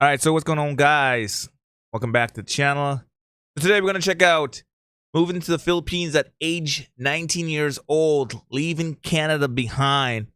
All right, so what's going on, guys? Welcome back to the channel. So today we're going to check out moving to the Philippines at age 19 years old, leaving Canada behind.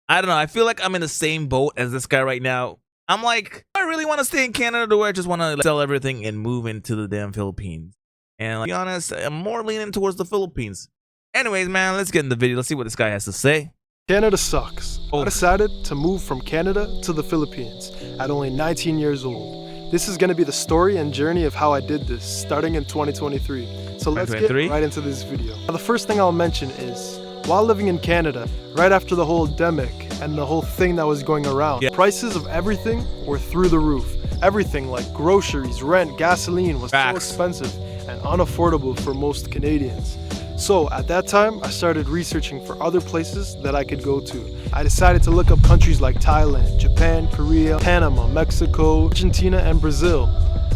I don't know. I feel like I'm in the same boat as this guy right now. I'm like, I really want to stay in Canada, or I just want to sell everything and move into the damn Philippines. And to be honest, I'm more leaning towards the Philippines. Anyways, man, let's get in the video. Let's see what this guy has to say. Canada sucks. I decided to move from Canada to the Philippines at only 19 years old. This is going to be the story and journey of how I did this, starting in 2023. So let's get right into this video. Now, the first thing I'll mention is, while living in Canada, right after the whole pandemic and the whole thing that was going around, prices of everything were through the roof. Everything like groceries, rent, gasoline was so expensive and unaffordable for most Canadians. So at that time, I started researching for other places that I could go to. I decided to look up countries like Thailand, Japan, Korea, Panama, Mexico, Argentina, and Brazil.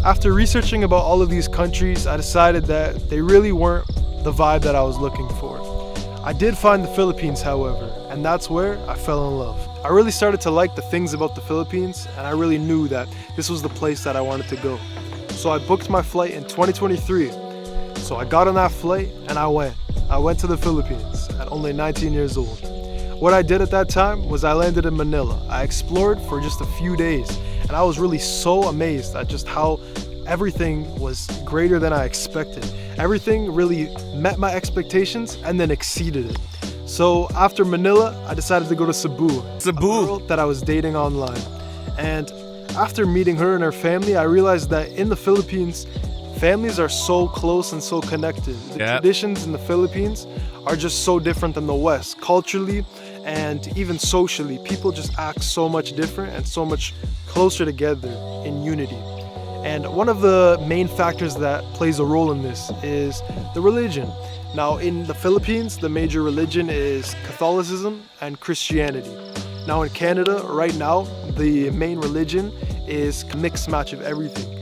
After researching about all of these countries, I decided that they really weren't the vibe that I was looking for. I did find the Philippines, however, and that's where I fell in love. I really started to like the things about the Philippines, and I really knew that this was the place that I wanted to go. So I booked my flight in 2023. So I got on that flight and I went to the Philippines at only 19 years old. What I did at that time was I landed in Manila. I explored for just a few days and I was really so amazed at just how everything was greater than I expected. Everything really met my expectations and then exceeded it. So after Manila, I decided to go to Cebu. A girl that I was dating online. And after meeting her and her family, I realized that in the Philippines, families are so close and so connected. The traditions in the Philippines are just so different than the West. Culturally and even socially, people just act so much different and so much closer together in unity. And one of the main factors that plays a role in this is the religion. Now in the Philippines, the major religion is Catholicism and Christianity. Now in Canada, right now, the main religion is a mixed match of everything.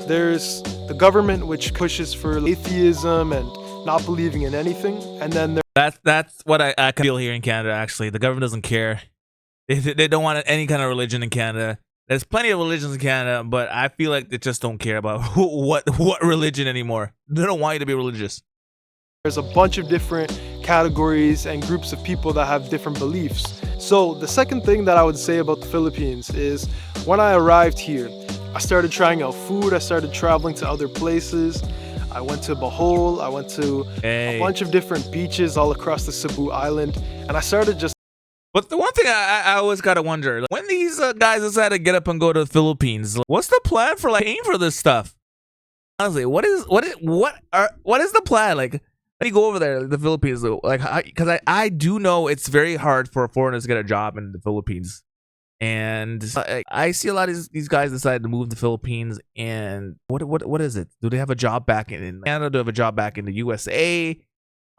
There's the government, which pushes for atheism and not believing in anything, and then that's what I can feel here in Canada. Actually, the government doesn't care. They don't want any kind of religion in Canada. There's plenty of religions in Canada, but I feel like they just don't care about what religion anymore. They don't want you to be religious. There's a bunch of different categories and groups of people that have different beliefs. So the second thing that I would say about the Philippines is, when I arrived here, I started trying out food, I started traveling to other places. I went to Bohol, I went to a bunch of different beaches all across the Cebu Island, and I started just... But the one thing I always gotta wonder, when these guys decide to get up and go to the Philippines, what's the plan for like paying for this stuff? Honestly, what is the plan? Like, let me go over there, the Philippines, like, because I do know it's very hard for foreigners to get a job in the Philippines. And I see a lot of these guys decide to move to the Philippines, and what is it? Do they have a job back in Canada? Do they have a job back in the USA?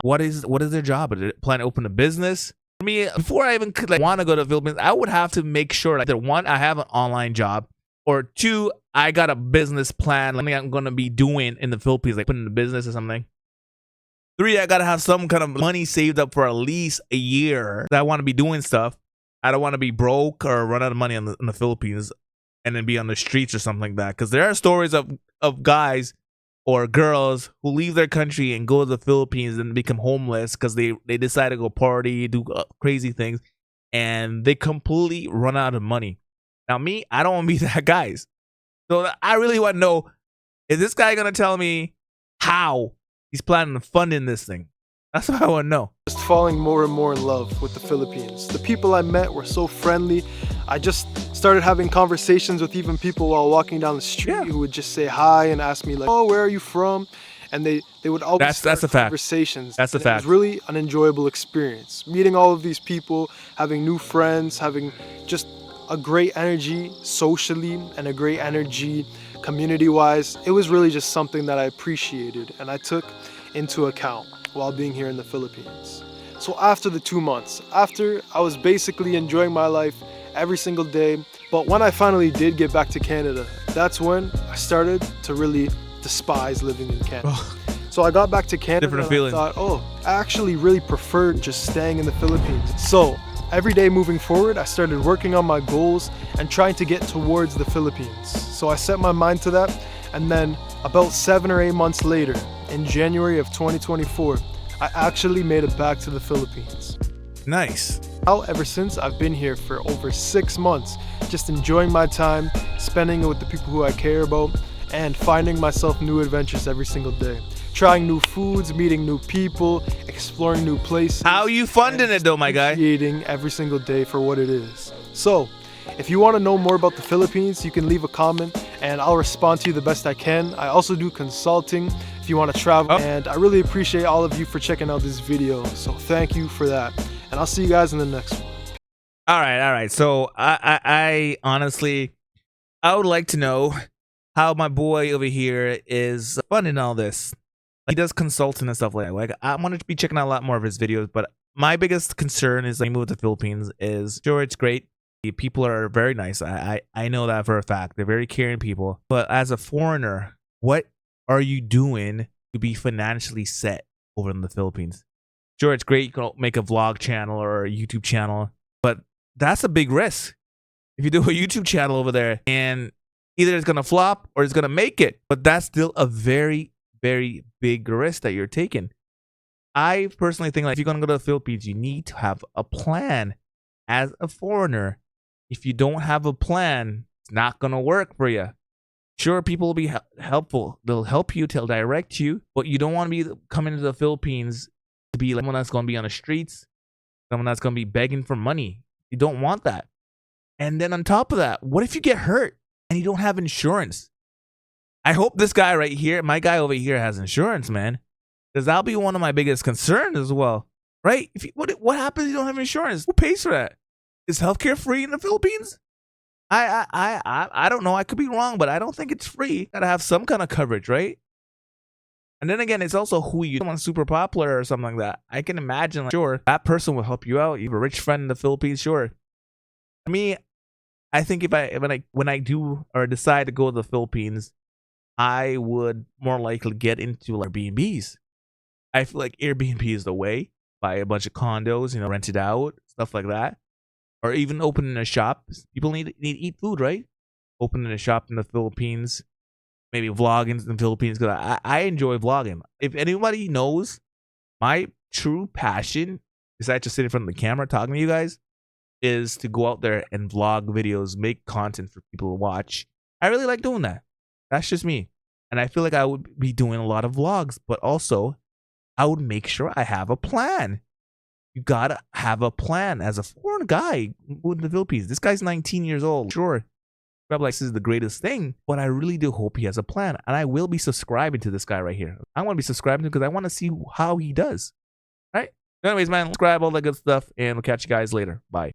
What is their job? Do they plan to open a business? For me, before I even could want to go to the Philippines, I would have to make sure that one, I have an online job, or two, I got a business plan, something I'm gonna be doing in the Philippines, like putting a business or something. Three, I gotta have some kind of money saved up for at least a year that I want to be doing stuff. I don't want to be broke or run out of money in the Philippines and then be on the streets or something like that. Because there are stories of guys or girls who leave their country and go to the Philippines and become homeless because they decide to go party, do crazy things, and they completely run out of money. Now me, I don't want to be that guys. So I really want to know, is this guy going to tell me how he's planning on funding this thing? That's what I want to know. Just falling more and more in love with the Philippines. The people I met were so friendly. I just started having conversations with even people while walking down the street who would just say hi and ask me like, oh, where are you from? And they would always start conversations. That's a fact. It was really an enjoyable experience. Meeting all of these people, having new friends, having just a great energy socially and a great energy community-wise. It was really just something that I appreciated and I took into account while being here in the Philippines. So after the 2 months, after I was basically enjoying my life every single day, but when I finally did get back to Canada, that's when I started to really despise living in Canada. So I got back to Canada and I thought, oh, I actually really preferred just staying in the Philippines. So Every day moving forward, I started working on my goals and trying to get towards the Philippines. So I set my mind to that, and then about 7 or 8 months later, in January of 2024, I actually made it back to the Philippines. Nice. Now, ever since, I've been here for over 6 months, just enjoying my time, spending it with the people who I care about, and finding myself new adventures every single day. Trying new foods, meeting new people, exploring new places. How you funding it though, my guy? Appreciating every single day for what it is. So, if you want to know more about the Philippines, you can leave a comment and I'll respond to you the best I can. I also do consulting if you want to travel, and I really appreciate all of you for checking out this video. So thank you for that, and I'll see you guys in the next one. All right. So I honestly, I would like to know how my boy over here is funding all this. He does consulting and stuff like that. Like, I want to be checking out a lot more of his videos, but my biggest concern is like move to the Philippines is sure it's great. The people are very nice. I know that for a fact. They're very caring people. But as a foreigner, what are you doing to be financially set over in the Philippines? Sure, it's great. You can make a vlog channel or a YouTube channel, but that's a big risk. If you do a YouTube channel over there and either it's going to flop or it's going to make it, but that's still a very big risk that you're taking. I personally think like if you're going to go to the Philippines, you need to have a plan as a foreigner. If you don't have a plan, it's not going to work for you. Sure, people will be helpful. They'll help you, they'll direct you, but you don't want to be coming to the Philippines to be like someone that's going to be on the streets, someone that's going to be begging for money. You don't want that. And then on top of that, what if you get hurt and you don't have insurance? I hope this guy right here, my guy over here, has insurance, man. Because that'll be one of my biggest concerns as well, right? If you, what happens if you don't have insurance? Who pays for that? Is healthcare free in the Philippines? I don't know. I could be wrong, but I don't think it's free. You gotta have some kind of coverage, right? And then again, it's also who you. Someone super popular or something like that. I can imagine, like, sure, that person will help you out. You have a rich friend in the Philippines, sure. Me, I think when I do or decide to go to the Philippines, I would more likely get into like Airbnbs. I feel like Airbnb is the way. Buy a bunch of condos, rent it out, stuff like that. Or even opening a shop. People need to eat food, right? Opening a shop in the Philippines. Maybe vlogging in the Philippines. Because I enjoy vlogging. If anybody knows, my true passion, besides just sitting in front of the camera talking to you guys, is to go out there and vlog videos, make content for people to watch. I really like doing that. That's just me. And I feel like I would be doing a lot of vlogs, but also I would make sure I have a plan. You gotta have a plan as a foreign guy moving to the Philippines. This guy's 19 years old. Sure, probably like this is the greatest thing, but I really do hope he has a plan. And I will be subscribing to this guy right here. I want to be subscribing to him because I want to see how he does. All right? Anyways, man, subscribe, all that good stuff, and we'll catch you guys later. Bye.